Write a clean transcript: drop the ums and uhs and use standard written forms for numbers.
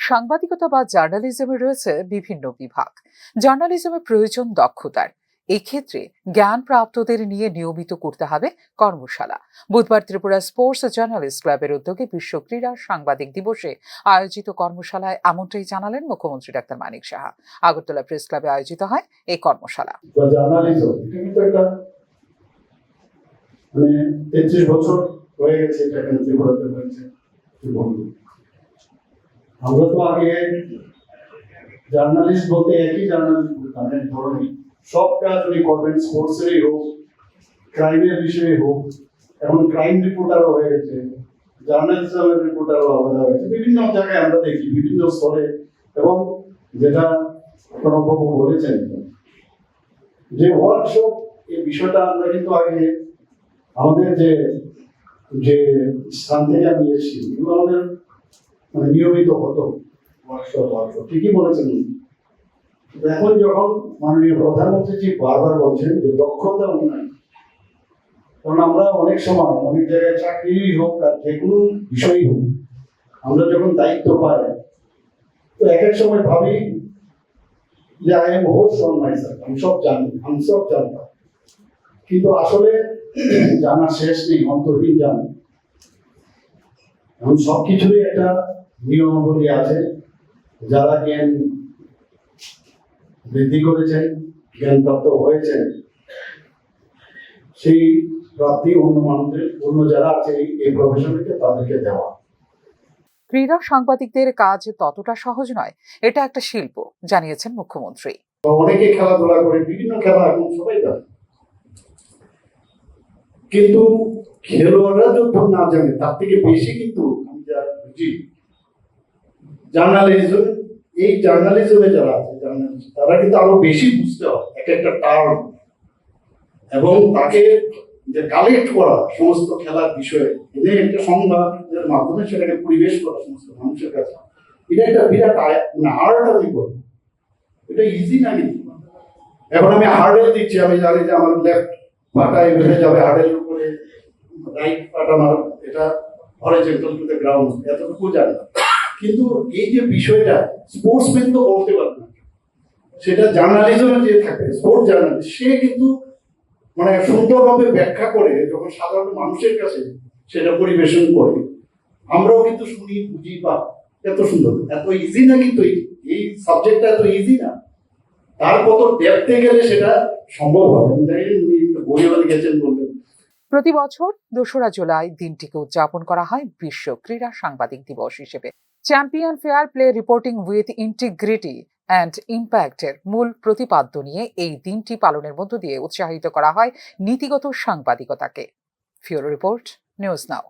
সাংবাদিকতা বা জার্নালিজমে রয়েছে বিভিন্ন বিভাগ। জার্নালিজমে প্রয়োজন দক্ষতার। এক্ষেত্রে জ্ঞান প্রাপ্তদের নিয়ে নিয়মিত করতে হবে কর্মশালা। বুধবার ত্রিপুরা স্পোর্টস জার্নালিস্ট ক্লাবের উদ্যোগে বিশ্ব ক্রীড়া সাংবাদিক দিবসে আয়োজিত কর্মশালায় এমনটাই জানালেন মুখ্যমন্ত্রী ডাক্তার মানিক সাহা। আগরতলা প্রেস ক্লাবে আয়োজিত হয় এই কর্মশালা। মানে 33 বছর হয়ে গেছে এটা ত্রিপুরাতে হয়েছে। আমরা তো আগে জার্নালিস্ট বলতে একই জার্নালিস্ট বলতাম, ধরনের সব কাজ উনি করবেন, স্পোর্টসেরই হোক, ক্রাইমের বিষয়ে হোক। এখন ক্রাইম রিপোর্টারও হয়ে গেছে, জার্নালিজমের রিপোর্টারও আলাদা হয়েছে। বিভিন্ন জায়গায় আমরা দেখি বিভিন্ন স্তরে। এবং যেটা প্রণববাবু বলেছেন যে ওয়ার্কশপ, এই বিষয়টা আমরা কিন্তু আগে আমাদের যে স্থান থেকে আমি এসেছি এগুলো আমাদের মানে নিয়মিত হতো ওয়ার্কশপ। ঠিকই বলেছেন। এখন যখন মাননীয় প্রধানমন্ত্রীজি বারবার বলছেন যে দক্ষতা উন্নয়ন, কারণ আমরা অনেক সময় অনেক জায়গায় চাকরি হোক আর যে কোনো বিষয়ই হোক, আমরা যখন দায়িত্ব পাই তো এক এক সময় ভাবি যে I am host on myself, আমি সব জানি, আমি সব জানতাম। কিন্তু আসলে জানার শেষ নেই, অন্তর্হীন জানি। এখন সবকিছুরই একটা নিয়মাবলী আছে। যারা জ্ঞান বৃদ্ধি করেছেন, জ্ঞান প্রাপ্ত হয়েছেন, সেই প্রাপ্তি অন্য মানুষদের, অন্য যারা আছে এই প্রফেশনকে তাদেরকে দেওয়া। ক্রীড়া সাংবাদিকদের কাজ ততটা সহজ নয়, এটা একটা শিল্প, জানিয়েছেন মুখ্যমন্ত্রী। অনেকে খেলাধুলা করে, বিভিন্ন খেলা এখন সবাই জানে, কিন্তু খেলোয়াড়রা যত না জানে তার থেকে বেশি কিন্তু আমি যা বুঝি জার্নালিজম, এই জার্নালিজমে যারা আছে জার্নালিস্ট, তারা কিন্তু আরো বেশি বুঝতে হয় এক একটা টার্ম, এবং তাকে যে কালেক্ট করা সমস্ত খেলার বিষয়ে এদের একটা সংবাদের মাধ্যমে সেটাকে পরিবেশ করা সমস্ত মানুষের কাছে, এটা একটা বিরাট আর্ট। আমি বলবো এটা ইজি না। কিন্তু এখন আমি হার্ডেল দিচ্ছি, আমি জানি যে আমার লেফট পাটা এভাবে যাবে হার্ডেলের উপরে, রাইট পাটা আমার এটা হরিজন্টাল টু দ্য গ্রাউন্ড, এতটুকু জানি না। কিন্তু এই যে বিষয়টা স্পোর্টসম্যান তো বলতে পারবে না, সেটা জার্নালিজমে যে থাকে স্পোর্টস জার্নালিস্ট, সে কিন্তু মানে সুন্দরভাবে ব্যাখ্যা করে যখন সাধারণ মানুষের কাছে সেটা পরিবেশন করে, আমরাও কিন্তু শুনি, বুঝি, বা এত সুন্দর, এত ইজি না। কিন্তু এই সাবজেক্টটা এত ইজি না, তার কত ডেপথে গেলে সেটা সম্ভব হয়। আমি জানি বইও লিখেছেন বলবেন। প্রতি বছর 2রা জুলাই দিনটিকে উদযাপন করা হয় বিশ্ব ক্রীড়া সাংবাদিক দিবস হিসেবে। Champion fair play reporting with integrity and ইম্প্যাক্টের মূল প্রতিপাদ্য নিয়ে এই দিনটি পালনের মধ্য দিয়ে উৎসাহিত করা হয় নীতিগত সাংবাদিকতাকে। ফিউরো রিপোর্ট, নিউজ নাও।